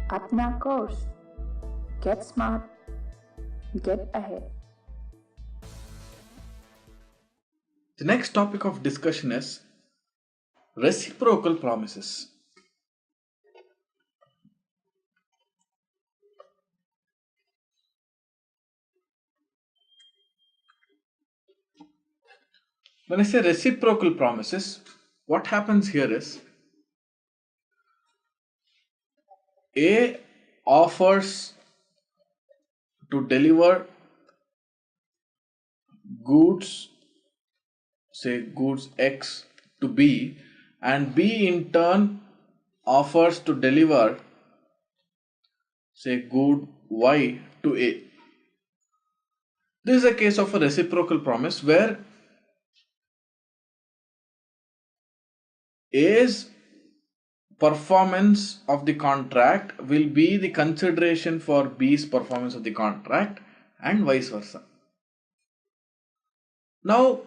Apna Course. Get smart, get ahead. The next topic of discussion is reciprocal promises. When I say reciprocal promises, what happens here is A offers to deliver goods, say goods X to B, and B in turn offers to deliver, say, good Y to A. This is a case of a reciprocal promise where A's performance of the contract will be the consideration for B's performance of the contract and vice versa. Now,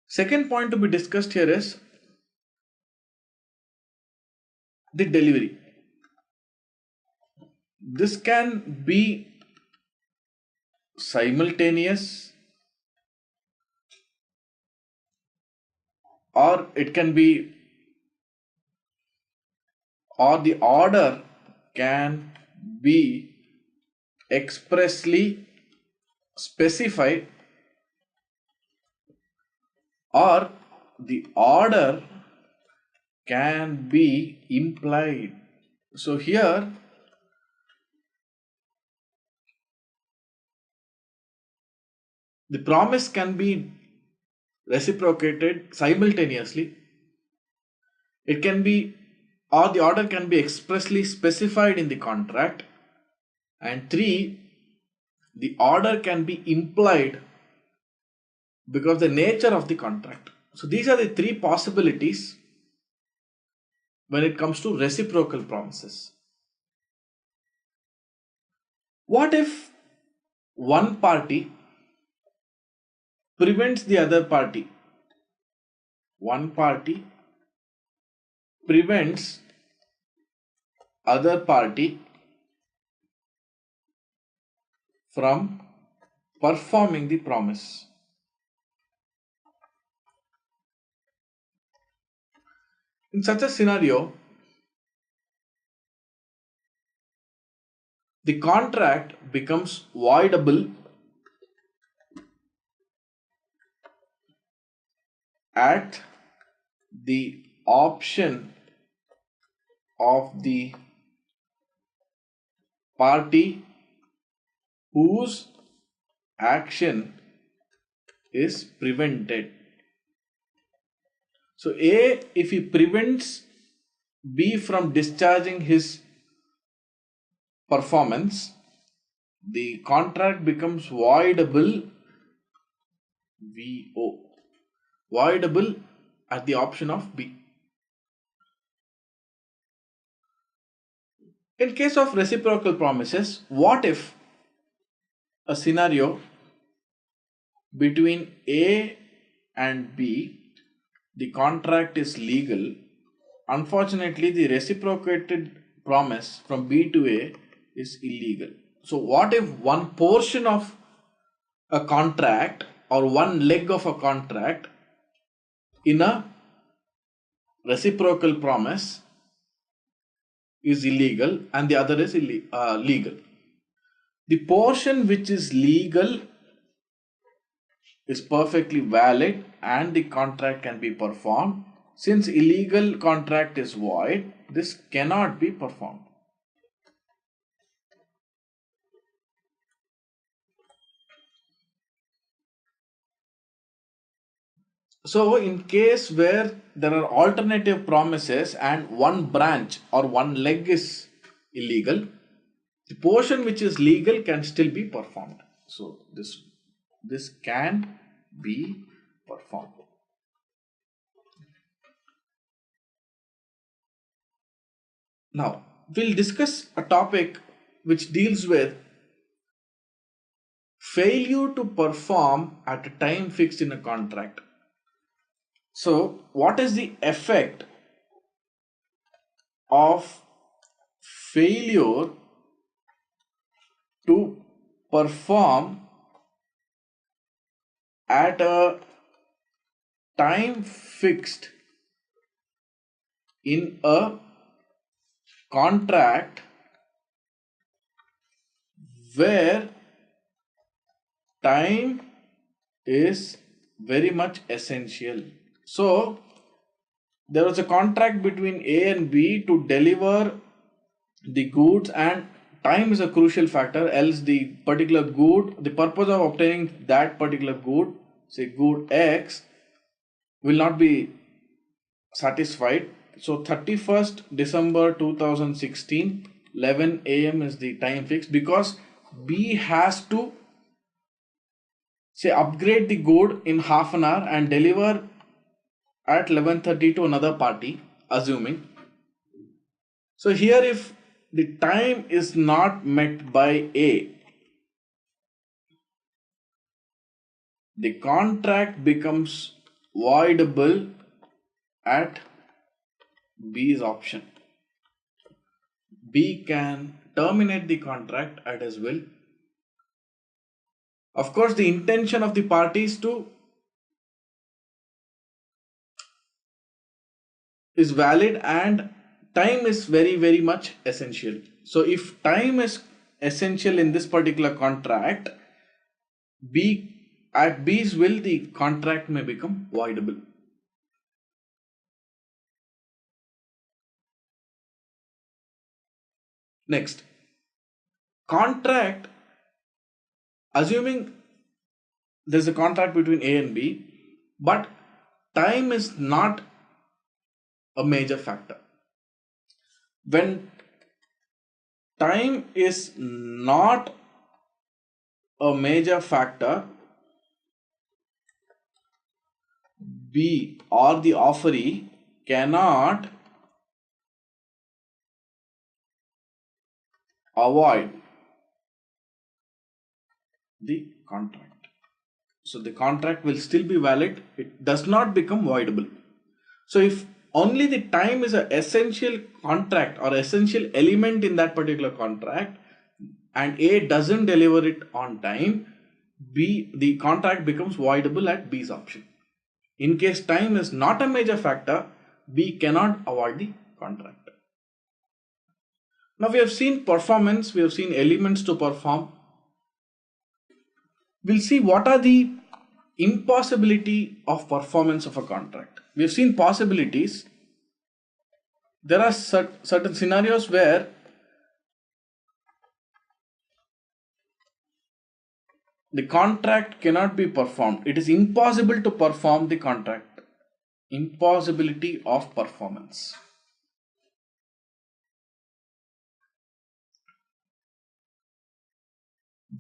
second point to be discussed here is the delivery. This can be simultaneous or it can be, or the order can be expressly specified or the order can be implied. So here the promise can be reciprocated simultaneously. It can be, or the order can be expressly specified in the contract. And 3, the order can be implied because the nature of the contract. So these are the 3 possibilities when it comes to reciprocal promises. What if one party prevents the other party? One party prevents other party from performing the promise. In such a scenario, the contract becomes voidable at the option of the party whose action is prevented. So A, if he prevents B from discharging his performance, the contract becomes voidable, VO, voidable at the option of B. In case of reciprocal promises, what if a scenario between A and B, the contract is legal, unfortunately the reciprocated promise from B to A is illegal. So what if one portion of a contract or one leg of a contract in a reciprocal promise is illegal and the other is legal? The portion which is legal is perfectly valid and the contract can be performed. Since illegal contract is void, this cannot be performed. So in case where there are alternative promises and one branch or one leg is illegal, the portion which is legal can still be performed. So this can be performed. Now we'll discuss a topic which deals with failure to perform at a time fixed in a contract. So what is the effect of failure to perform at a time fixed in a contract where time is very much essential. So there was a contract between A and B to deliver the goods, and time is a crucial factor, else the particular good, the purpose of obtaining that particular good, say good X, will not be satisfied. So 31st December 2016 11 a.m. is the time fixed, because B has to say upgrade the good in half an hour and deliver at 11:30 to another party, assuming. So here if the time is not met by A, the contract becomes voidable at B's option. B can terminate the contract at his will. Of course, the intention of the parties is valid, and time is very much essential. So if time is essential in this particular contract, at B's will the contract may become voidable. Next, contract, assuming there's a contract between A and B, but time is not a major factor. When time is not a major factor, B or the offeree cannot avoid the contract. So the contract will still be valid, it does not become voidable. So if only the time is an essential contract or essential element in that particular contract and A doesn't deliver it on time, the contract becomes voidable at B's option. In case time is not a major factor, B cannot avoid the contract. Now we have seen performance, we have seen elements to perform. We'll see what are the impossibility of performance of a contract. We have seen possibilities. There are certain scenarios where the contract cannot be performed. It is impossible to perform the contract. Impossibility of performance.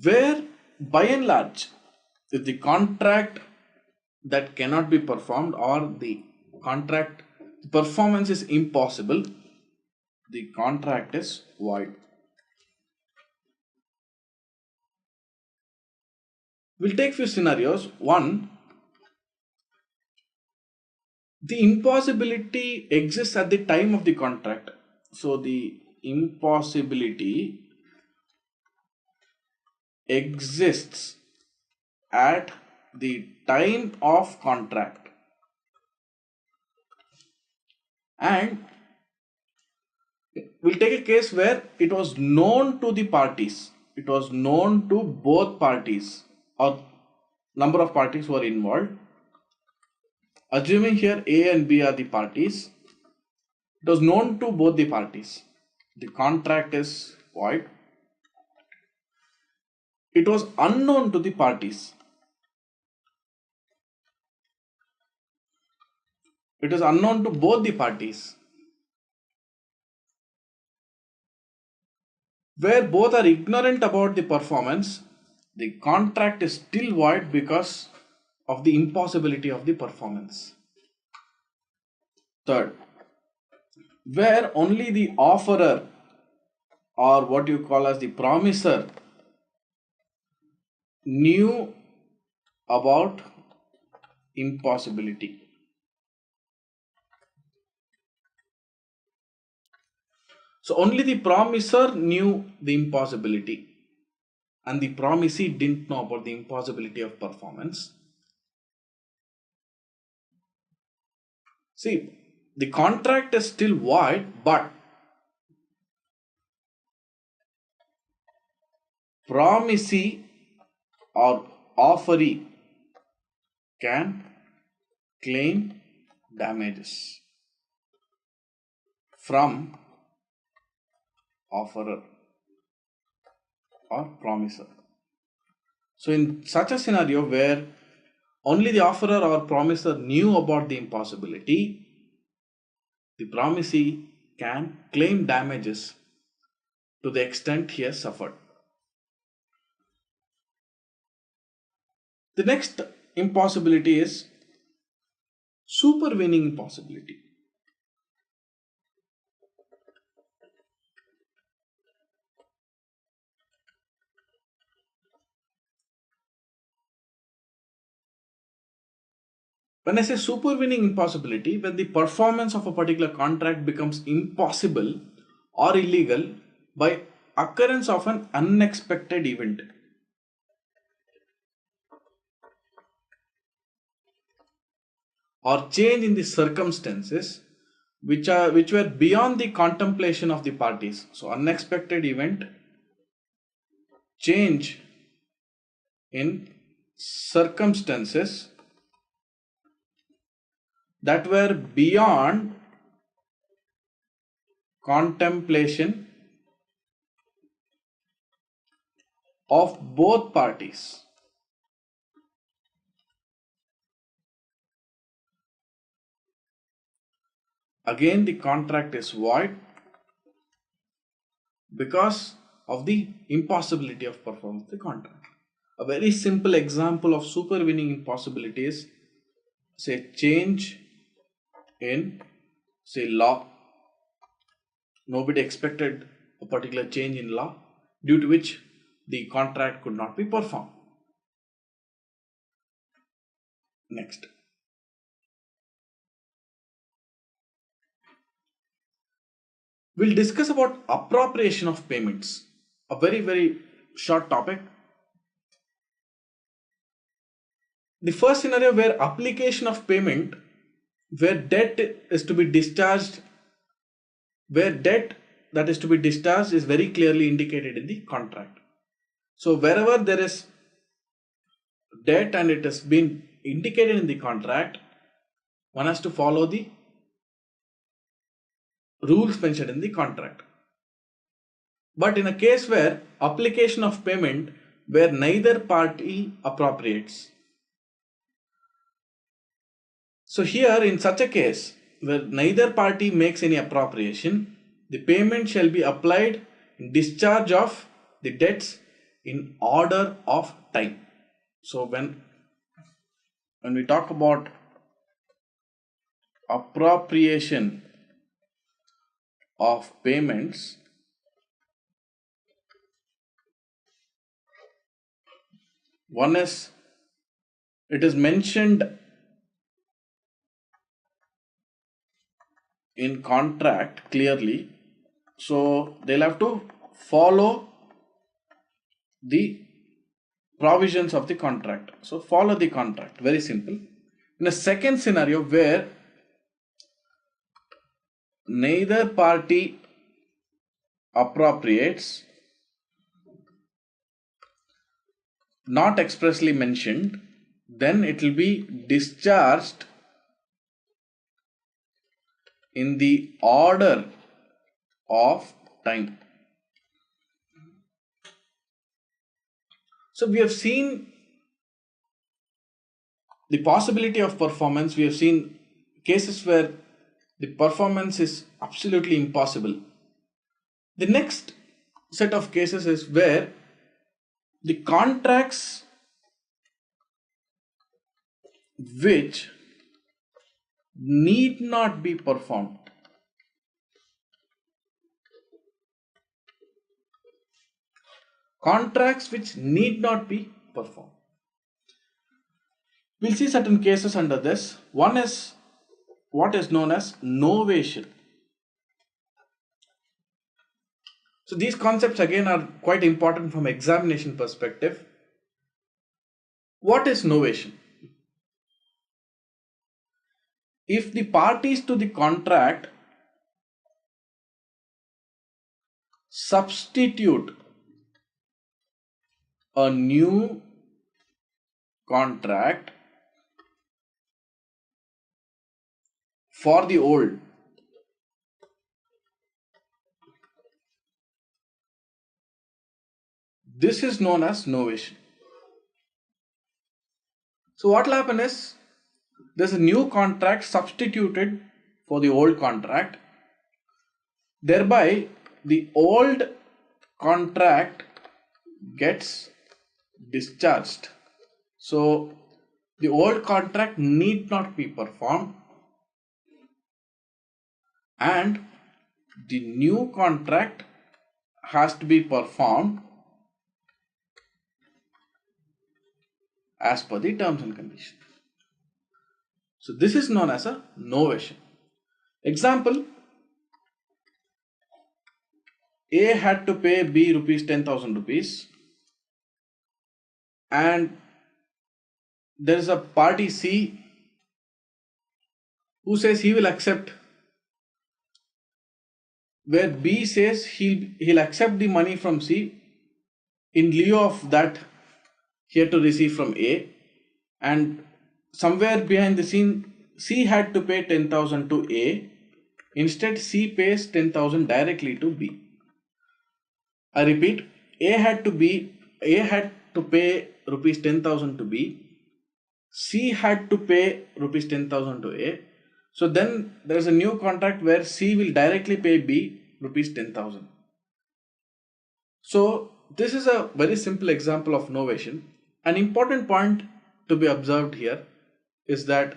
Where by and large, if the contract that cannot be performed or the contract performance is impossible, the contract is void. We'll take few scenarios. One, the impossibility exists at the time of the contract. So the impossibility exists at the time of contract, and we'll take a case where it was known to the parties, it was known to both parties or number of parties who are involved. Assuming here A and B are the parties, it was known to both the parties, the contract is void. It was unknown to the parties. It is unknown to both the parties. Where both are ignorant about the performance, the contract is still void because of the impossibility of the performance. Third, where only the offerer or what you call as the promiser knew about impossibility. So only the promisor knew the impossibility and the promisee didn't know about the impossibility of performance. See, the contract is still void, but promisee or offeree can claim damages from offerer or promiser. So in such a scenario where only the offerer or promiser knew about the impossibility, the promisee can claim damages to the extent he has suffered. The next impossibility is supervening impossibility. When I say supervening impossibility, when the performance of a particular contract becomes impossible or illegal by occurrence of an unexpected event. Or change in the circumstances which were beyond the contemplation of the parties. So unexpected event, change in circumstances that were beyond contemplation of both parties. Again, the contract is void because of the impossibility of performance of the contract. A very simple example of supervening impossibility is, say, change in, say, law. Nobody expected a particular change in law, due to which the contract could not be performed. Next. We'll discuss about appropriation of payments. A very, very short topic. The first scenario where application of payment, where debt is to be discharged, where debt that is to be discharged is very clearly indicated in the contract. So wherever there is debt and it has been indicated in the contract, one has to follow the rules mentioned in the contract. But in a case where application of payment where neither party appropriates. So here in such a case where neither party makes any appropriation, the payment shall be applied in discharge of the debts in order of time. So when we talk about appropriation of payments, one is, it is mentioned in contract clearly, so they'll have to follow the provisions of the contract. So follow the contract, very simple. In a second scenario where neither party appropriates, not expressly mentioned, then it will be discharged in the order of time. So we have seen the possibility of performance. We have seen cases where the performance is absolutely impossible. The next set of cases is where the contracts which need not be performed. Contracts which need not be performed. We'll see certain cases under this. One is what is known as novation. So these concepts again are quite important from examination perspective. What is novation? If the parties to the contract substitute a new contract for the old, this is known as novation. So what will happen is, there's a new contract substituted for the old contract, thereby the old contract gets discharged. So the old contract need not be performed and the new contract has to be performed as per the terms and conditions. So this is known as a novation. Example, A had to pay B rupees 10,000 rupees and there is a party C who says he will accept, where B says he'll accept the money from C. In lieu of that, he had to receive from A, and somewhere behind the scene C had to pay 10,000 to A. Instead, C pays 10,000 directly to B. I repeat, A had to pay rupees 10,000 to B. C had to pay rupees 10,000 to A. So then there is a new contract where C will directly pay B rupees 10,000. So this is a very simple example of novation. An important point to be observed here is that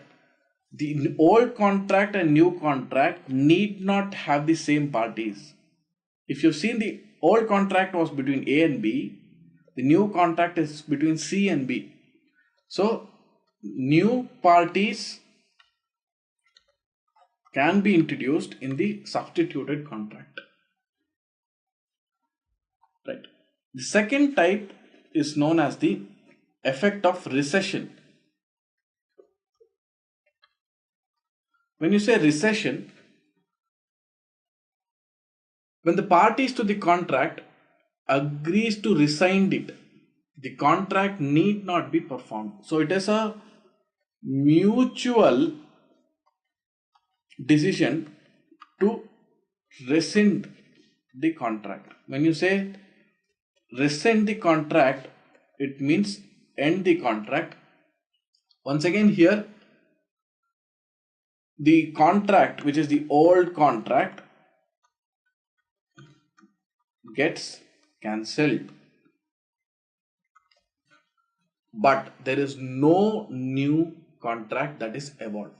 the old contract and new contract need not have the same parties. If you've seen, the old contract was between A and B, the new contract is between C and B. So new parties can be introduced in the substituted contract. Right. The second type is known as the effect of recession. When you say recession, when the parties to the contract agrees to rescind it, the contract need not be performed. So it is a mutual decision to rescind the contract. When you say rescind the contract, it means end the contract. Once again, here the contract, which is the old contract, gets cancelled, but there is no new contract that is evolved.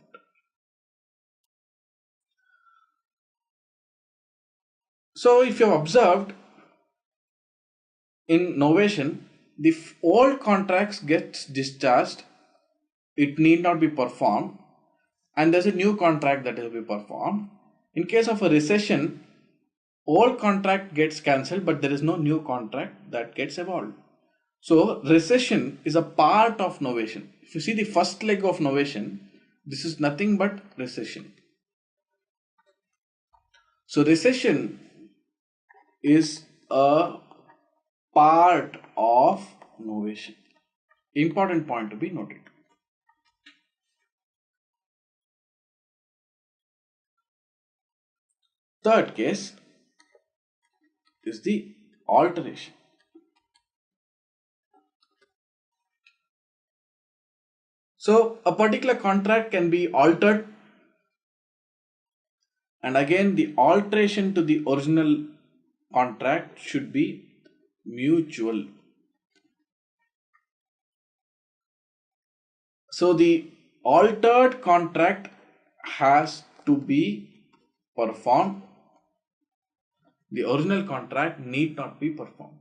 So if you have observed, in novation, the old contracts gets discharged, it need not be performed, and there's a new contract that will be performed. In case of a recession, old contract gets cancelled, but there is no new contract that gets evolved. So recession is a part of novation. If you see the first leg of novation, this is nothing but recession. So recession is a part of novation. Important point to be noted. Third case is the alteration. So a particular contract can be altered, and again the alteration to the original contract should be mutual. So the altered contract has to be performed. The original contract need not be performed.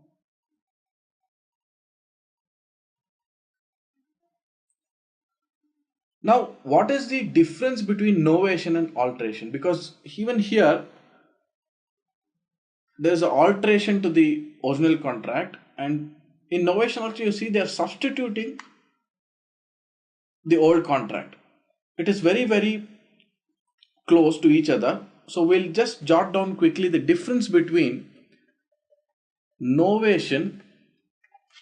Now, what is the difference between novation and alteration? Because even here, there's an alteration to the original contract, and in novation also you see they are substituting the old contract. It is very, very close to each other. So we'll just jot down quickly the difference between novation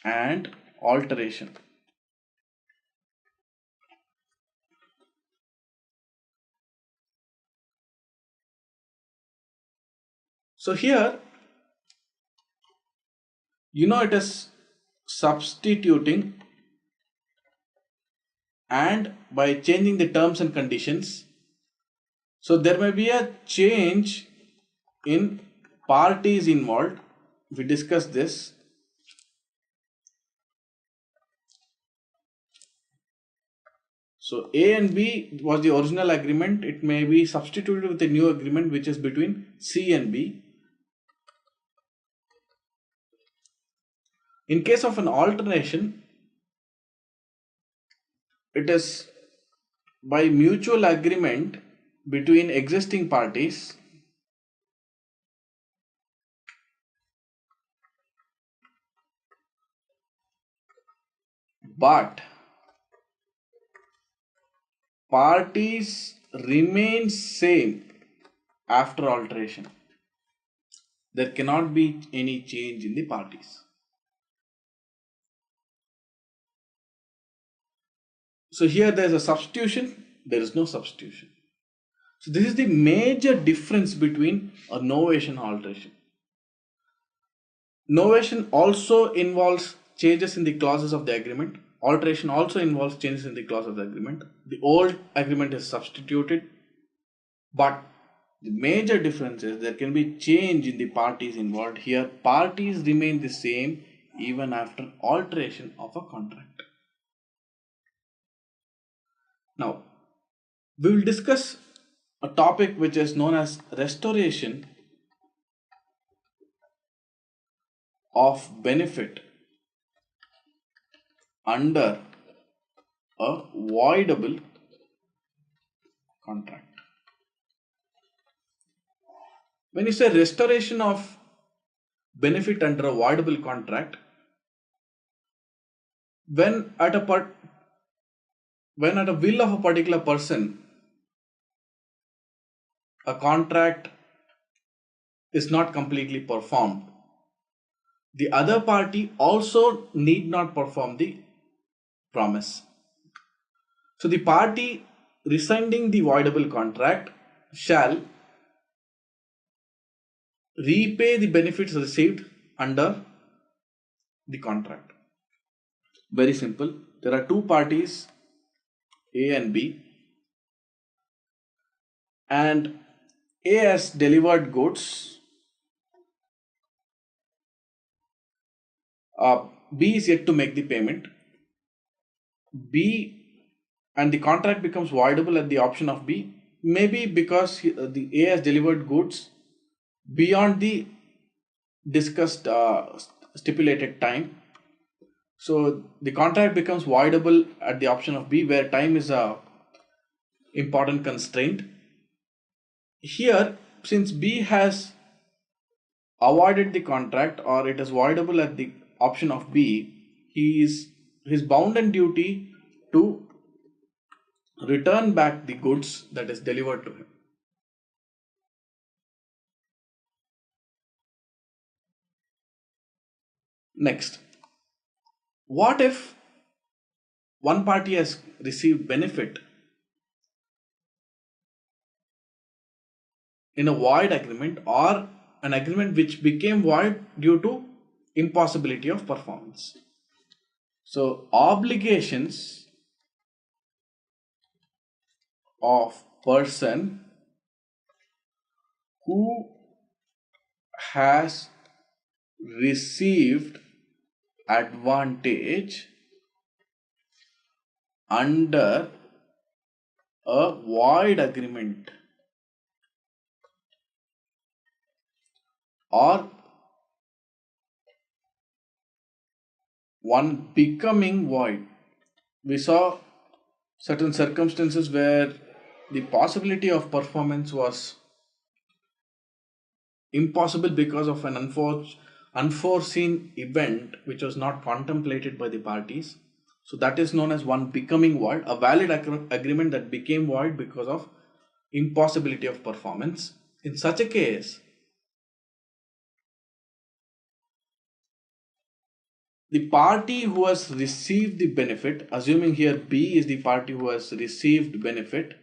and alteration. So here, it is substituting and by changing the terms and conditions. So there may be a change in parties involved. We discussed this. So A and B was the original agreement. It may be substituted with a new agreement which is between C and B. In case of an alternation, it is by mutual agreement between existing parties, but parties remain same after alteration. There cannot be any change in the parties. So here there is a substitution, there is no substitution. So this is the major difference between a novation and alteration. Novation also involves changes in the clauses of the agreement. Alteration also involves changes in the clause of the agreement. The old agreement is substituted, but the major difference is there can be change in the parties involved. Here parties remain the same even after alteration of a contract. Now we will discuss a topic which is known as restoration of benefit under a voidable contract. When you say restoration of benefit under a voidable contract, when at a will of a particular person, a contract is not completely performed, the other party also need not perform the promise. So the party rescinding the voidable contract shall repay the benefits received under the contract. Very simple. There are two parties, A and B, and A has delivered goods. B is yet to make the payment. And the contract becomes voidable at the option of B, maybe because the A has delivered goods beyond the discussed stipulated time. So the contract becomes voidable at the option of B, where time is a important constraint. Here, since B has avoided the contract, or it is voidable at the option of B, he is bound and duty to return back the goods that is delivered to him. Next, what if one party has received benefit in a void agreement, or an agreement which became void due to impossibility of performance? So obligations of person who has received advantage under a void agreement or one becoming void. We saw certain circumstances where the possibility of performance was impossible because of an unforeseen event which was not contemplated by the parties. So that is known as one becoming void, a valid agreement that became void because of impossibility of performance. In such a case, the party who has received the benefit, assuming here B is the party who has received benefit,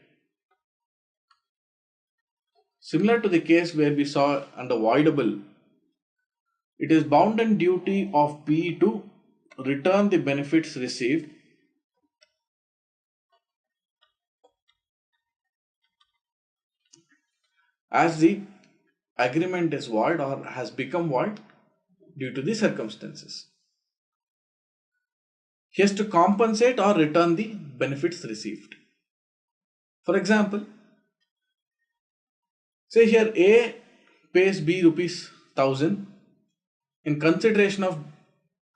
similar to the case where we saw under voidable, it is bounden duty of B to return the benefits received as the agreement is void or has become void due to the circumstances. He has to compensate or return the benefits received. For example, say here A pays B rupees 1000 in consideration of,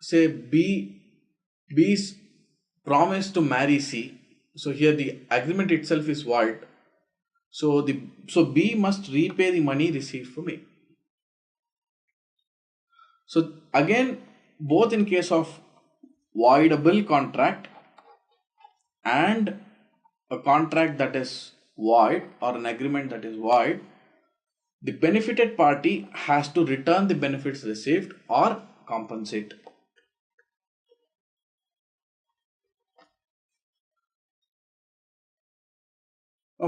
say, B's promise to marry C. So here the agreement itself is void. So B must repay the money received from A. So again, both in case of voidable contract and a contract that is void or an agreement that is void, the benefited party has to return the benefits received or compensate.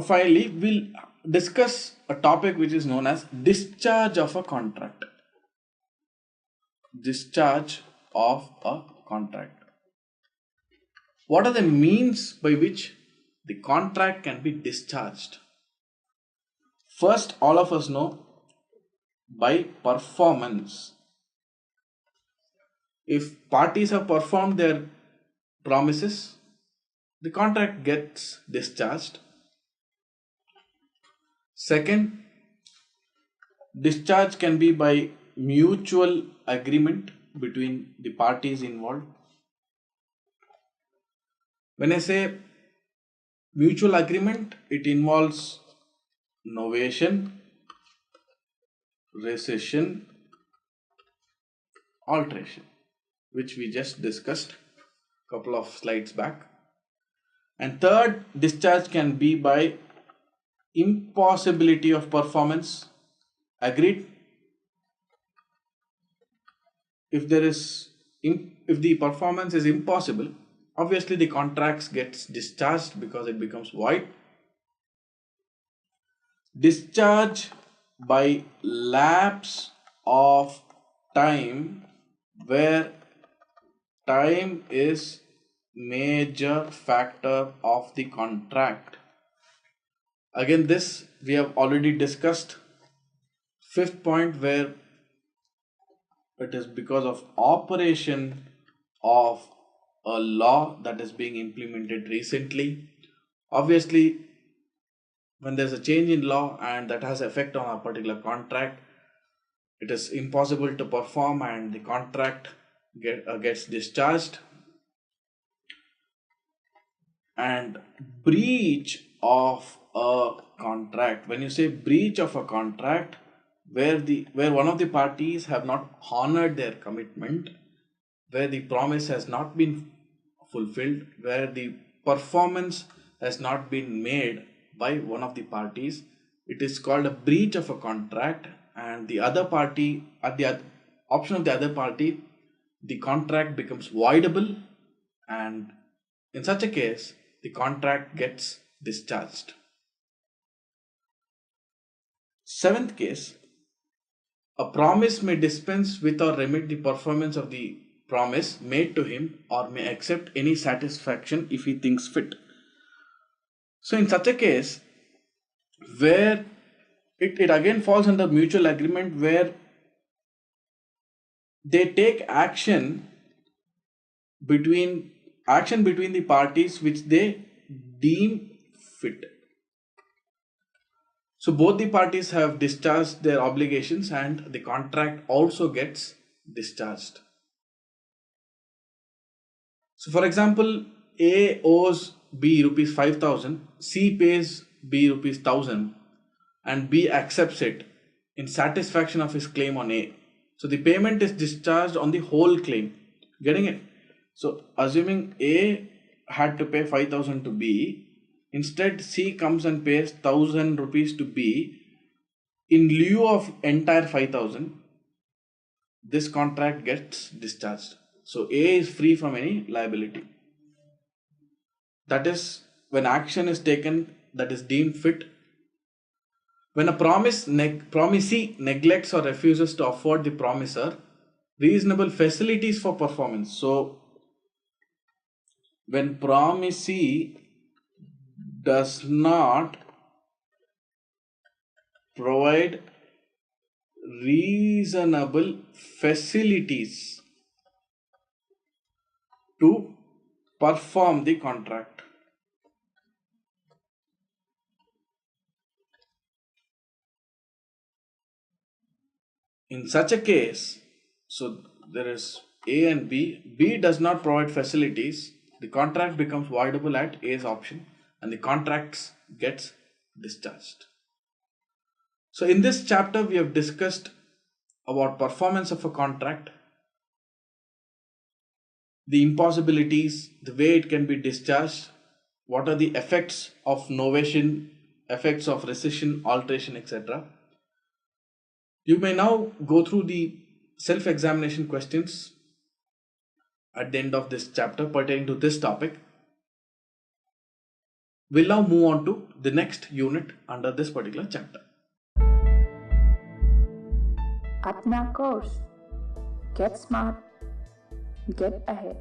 Finally, we'll discuss a topic which is known as discharge of a contract. Discharge of a contract. What are the means by which the contract can be discharged? First, all of us know by performance. If parties have performed their promises, the contract gets discharged. Second, discharge can be by mutual agreement between the parties involved. When I say mutual agreement, it involves novation, rescission, alteration, which we just discussed a couple of slides back. And third, discharge can be by impossibility of performance. Agreed? If the performance is impossible, obviously the contract gets discharged because it becomes void. Discharge by lapse of time, where time is major factor of the contract. Again, this we have already discussed. Fifth point, where it is because of operation of a law that is being implemented recently. Obviously, when there's a change in law and that has effect on a particular contract, it is impossible to perform and the contract gets discharged. And breach of a contract. When you say breach of a contract, where one of the parties have not honored their commitment, where the promise has not been fulfilled, where the performance has not been made by one of the parties, it is called a breach of a contract. And the other party, at the option of the other party, the contract becomes voidable, and in such a case the contract gets discharged. Seventh case, a promise may dispense with or remit the performance of the promise made to him, or may accept any satisfaction if he thinks fit. So in such a case, where it again falls under mutual agreement, where they take action between the parties which they deem fit. So both the parties have discharged their obligations and the contract also gets discharged. So for example, A owes B rupees 5,000, C pays B rupees 1,000 and B accepts it. in satisfaction of his claim on A. So the payment is discharged on the whole claim. Getting it? So assuming A had to pay 5,000 to B, instead C comes and pays 1,000 rupees to B in lieu of entire 5,000. This contract gets discharged. So A is free from any liability. That is when action is taken that is deemed fit. When a promisee neglects or refuses to afford the promiser reasonable facilities for performance. So when promisee does not provide reasonable facilities to perform the contract. In such a case, so there is A and B. B does not provide facilities. The contract becomes voidable at A's option and the contract gets discharged. So in this chapter, we have discussed about performance of a contract, the impossibilities, the way it can be discharged, what are the effects of novation, effects of rescission, alteration, etc. You may now go through the self-examination questions at the end of this chapter pertaining to this topic. We'll now move on to the next unit under this particular chapter. Apna Course. Get smart, get ahead.